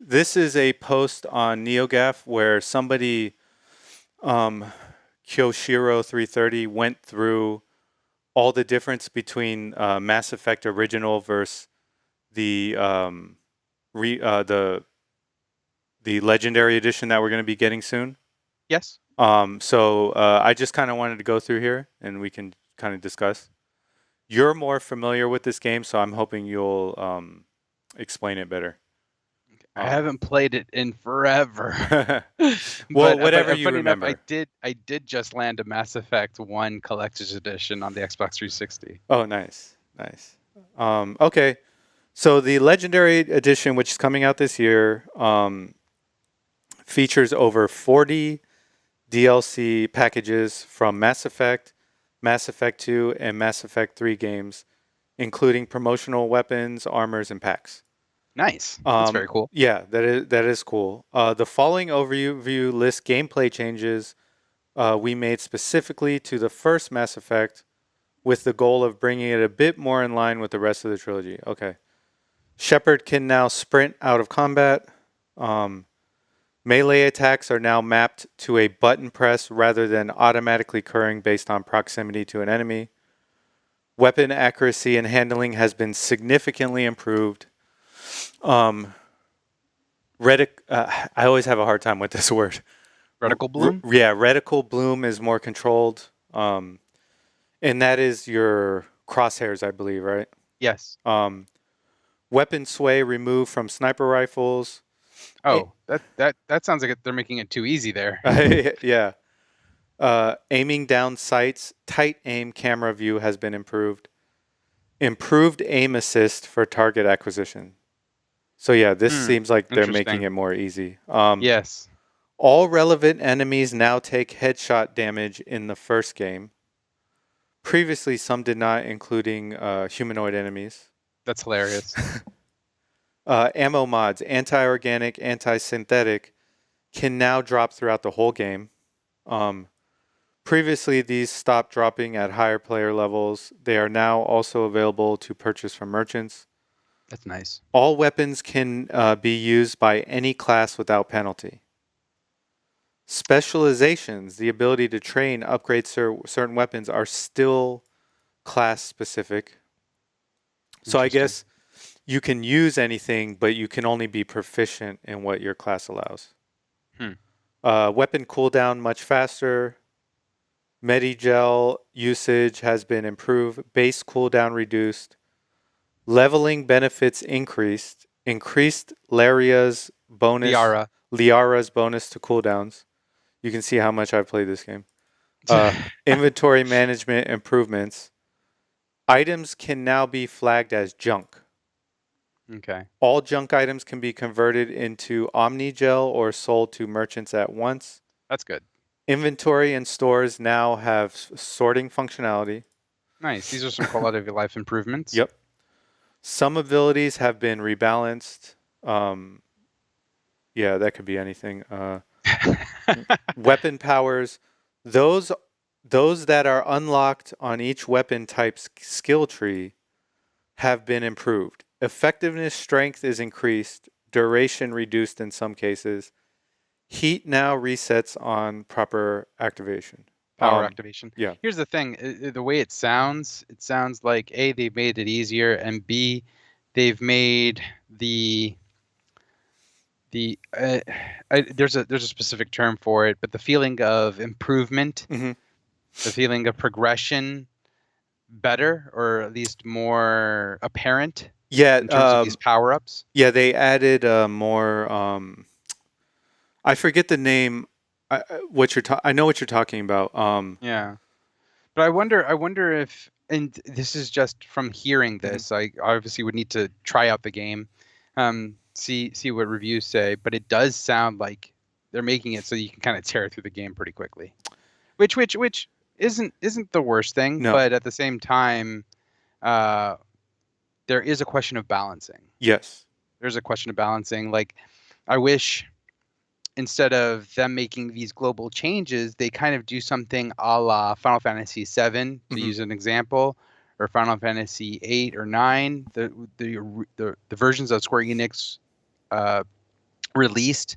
This is a post on NeoGAF where somebody, um, Kyoshiro330, went through all the difference between Mass Effect original versus the re, the legendary edition that we're going to be getting soon. Yes. So I just kind of wanted to go through here and we can kind of discuss. You're more familiar with this game, so I'm hoping you'll explain it better. I Um, haven't played it in forever. well, but whatever you funny enough, remember. I did just land a Mass Effect 1 Collector's Edition on the Xbox 360. Oh, nice, nice. Okay, so the Legendary Edition, which is coming out this year, features over 40 DLC packages from Mass Effect 2, and Mass Effect 3 games, including promotional weapons, armors, and packs. Nice. That's very cool. Yeah, that is cool. The following overview lists gameplay changes we made specifically to the first Mass Effect, with the goal of bringing it a bit more in line with the rest of the trilogy. Okay. Shepard can now sprint out of combat. Um, Melee attacks are now mapped to a button press rather than automatically occurring based on proximity to an enemy. Weapon accuracy and handling has been significantly improved. Um, I always have a hard time with this word. Reticle Bloom? Yeah, reticle bloom is more controlled. And that is your crosshairs, I believe, right? Yes. Um, Weapon sway removed from sniper rifles. Oh, that sounds like they're making it too easy there. Yeah. Aiming down sights, tight aim camera view has been improved. Improved aim assist for target acquisition. So yeah, this seems like they're making Interesting. it more easy. Yes. All relevant enemies now take headshot damage in the first game. Previously, some did not, including humanoid enemies. That's hilarious. Ammo mods, anti-organic, anti-synthetic, can now drop throughout the whole game. Um, Previously, these stopped dropping at higher player levels. They are now also available to purchase from merchants. That's nice. All weapons can be used by any class without penalty. Specializations, the ability to train, upgrade certain weapons, are still class specific. So I Interesting. guess you can use anything, but you can only be proficient in what your class allows. Hmm. Weapon cooldown much faster. Medigel usage has been improved. Base cooldown reduced. Leveling benefits increased. Increased Liara. Liara's bonus to cooldowns. You can see how much I've played this game. Inventory management improvements. Items can now be flagged as junk. Okay. All junk items can be converted into Omnigel or sold to merchants at once. That's good. Inventory and stores now have sorting functionality. Nice. These are some quality of life improvements. Yep. Some abilities have been rebalanced. Um, yeah, that could be anything. Weapon powers, those those that are unlocked on each weapon type's skill tree have been improved. Effectiveness strength is increased, duration reduced in some cases. Heat now resets on proper activation. Power activation. Yeah. Here's the thing, the way it sounds like A, they've made it easier, and B, they've made the there's a specific term for it, but the feeling of improvement, Mm-hmm. the feeling of progression better, or at least more apparent Yeah. in terms of these power-ups. Yeah. They added more. I forget the name. I know what you're talking about. Yeah. But I wonder if, and this is just from hearing Mhm. this, I obviously would need to try out the game, see what reviews say, but it does sound like they're making it so you can kind of tear through the game pretty quickly, which isn't the worst thing, No. but at the same time, uh, there is a question of balancing. Yes. There's a question of balancing. Like, I wish instead of them making these global changes, they kind of do something a la Final Fantasy VII, to Hmm. use an example, or Final Fantasy VIII or IX, the versions of Square Enix released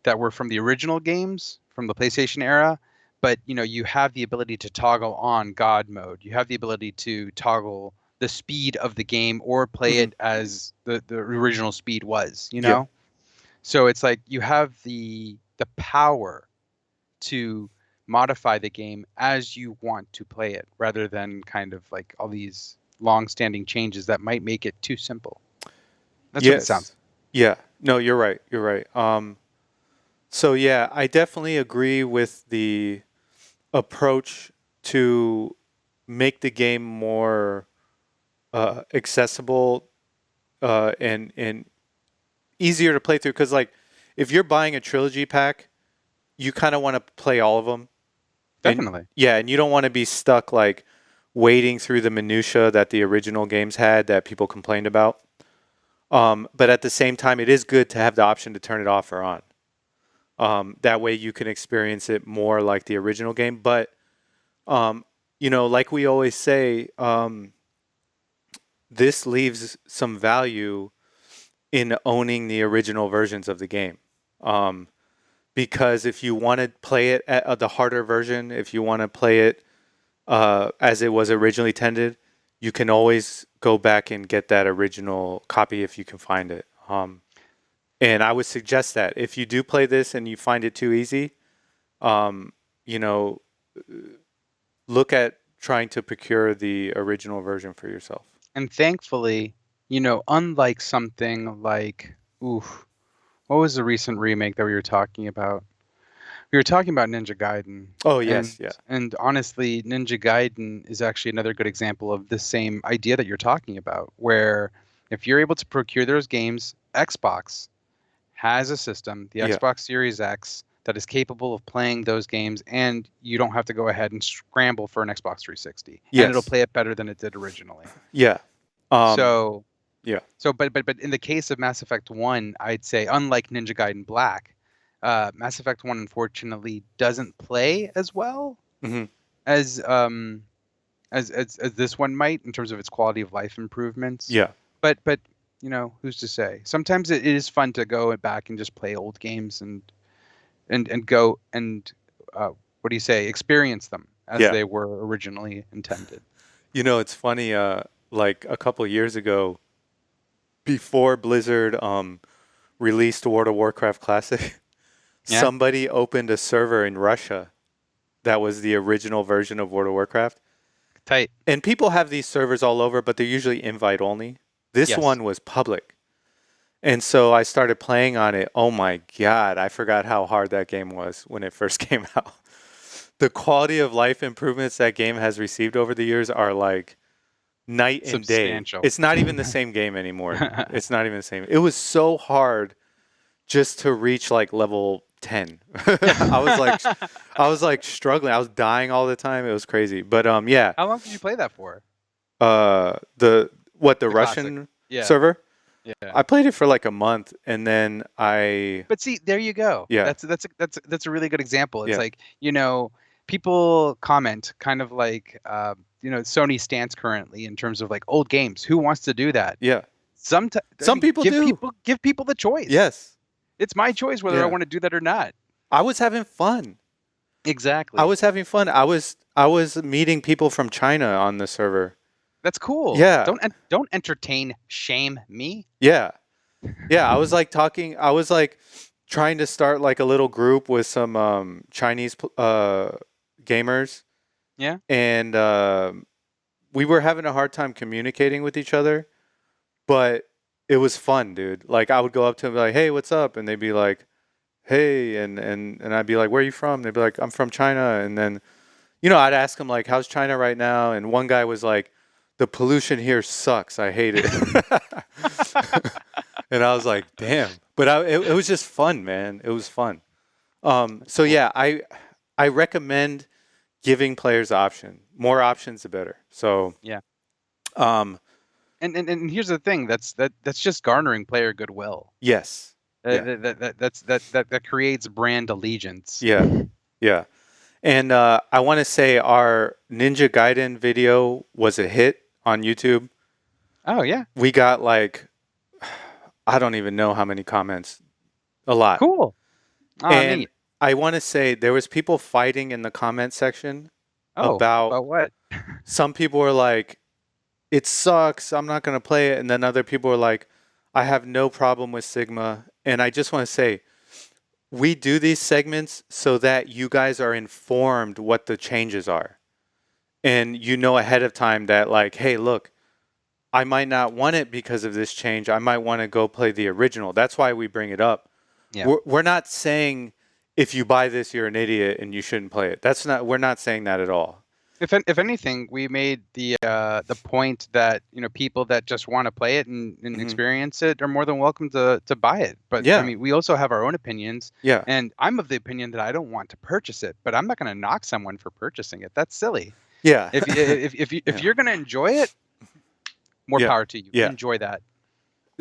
that were from the original games from the PlayStation era, but you have the ability to toggle on God mode. You have the ability to toggle the speed of the game or play Hmm. it as the original speed was, Yeah. So it's like you have the power to modify the game as you want to play it rather than kind of like all these long-standing changes that might make it too simple. That's what it sounds. Yes. Yeah. No, you're right. You're right. So yeah, I definitely agree with the approach to make the game more accessible and easier to play through. Because like, if you're buying a trilogy pack, you kind of want to play all of them, and Definitely. yeah, and you don't want to be stuck like wading through the minutia that the original games had that people complained about. But at the same time, it is good to have the option to turn it off or on. That way, you can experience it more like the original game. But like we always say, this leaves some value in owning the original versions of the game. Um, because if you want to play it at the harder version, if you want to play it as it was originally intended, you can always go back and get that original copy if you can find it. And I would suggest that if you do play this and you find it too easy, um, you know, look at trying to procure the original version for yourself. And thankfully, unlike something like, oof, what was the recent remake that we were talking about? We were talking about Ninja Gaiden, Oh and yes, yeah, honestly, Ninja Gaiden is actually another good example of the same idea that you're talking about, where if you're able to procure those games, Xbox has a system, the yeah, Xbox Series X, that is capable of playing those games, and you don't have to go ahead and scramble for an Xbox 360, and it'll yes, play it better than it did originally. yeah, um, So, yeah, but in the case of Mass Effect 1, I'd say unlike Ninja Gaiden Black, Mass Effect 1 unfortunately doesn't play as well hmm, as as this one might in terms of its quality of life improvements. yeah, But who's to say? Sometimes it is fun to go back and just play old games and go and what do you say? Experience them as yeah. they were originally intended. It's funny. Like a couple years ago, before Blizzard released World of Warcraft Classic, Yeah, somebody opened a server in Russia that was the original version of World of Warcraft. tight. And people have these servers all over, but they're usually invite only. This Yes. one was public. And so I started playing on it. Oh my God, I forgot how hard that game was when it first came out. The quality of life improvements that game has received over the years are like night and day. Substantial. It's not even the same game anymore. It's not even the same. It was so hard just to reach like level 10. I was like struggling. I was dying all the time. It was crazy. But yeah, How long did you play that for? the The classic. Russian Yeah. server? Yeah. I played it for like a month and then I But see, there you go. yeah, That's a really good example. It's yeah. like, people comment kind of like Sony's stance currently in terms of like old games. Who wants to do that? Yeah. Sometimes Some people do. give people the choice. Yes. It's my choice whether I Yeah. want to do that or not. I was having fun. I Exactly. was having fun. I was meeting people from China on the server. That's cool. Yeah. Don't entertain shame me. Yeah. Yeah, I was like talking. I was like trying to start like a little group with some Chinese gamers, Yeah. and we were having a hard time communicating with each other. But it was fun, dude. Like I would go up to them and be like, "Hey, what's up?" And they'd be like, "Hey," and I'd be like, "Where are you from?" They'd be like, "I'm from China." And then I'd ask them like, "How's China right now?" And one guy was like, "The pollution here sucks. I hate it." And I was like, "Damn!" But it was just fun, man. It was fun. So Cool. yeah, I recommend giving players option. More options, the better. So Yeah. um, And here's the thing. That's just garnering player goodwill. yes, yeah, That creates brand allegiance. yeah, yeah. And I want to say our Ninja Gaiden video was a hit on YouTube. Oh yeah. We got like I don't even know how many comments. a lot. Cool. Oh, And neat. I want to say there was people fighting in the comment section Oh, about about what? some people were like, it sucks, I'm not going to play it. And then other people were like, I have no problem with Sigma. And I just want to say, we do these segments so that you guys are informed what the changes are. And you know ahead of time that, like, hey, look, I might not want it because of this change. I might want to go play the original. That's why we bring it up. Yeah. We're not saying if you buy this, you're an idiot and you shouldn't play it. That's not. We're not saying that at all. If anything, we made the point that people that just want to play it and Hmm. experience it are more than welcome to buy it. But I Yeah. mean, we also have our own opinions, Yeah. and I'm of the opinion that I don't want to purchase it, but I'm not going to knock someone for purchasing it. That's silly. Yeah. If Yeah. you're going to enjoy it, more Yeah. power to you. Yeah. Enjoy that.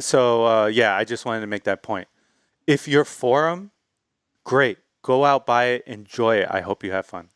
So yeah, I just wanted to make that point. If you're for 'em, great. Go out, buy it, enjoy it. I hope you have fun.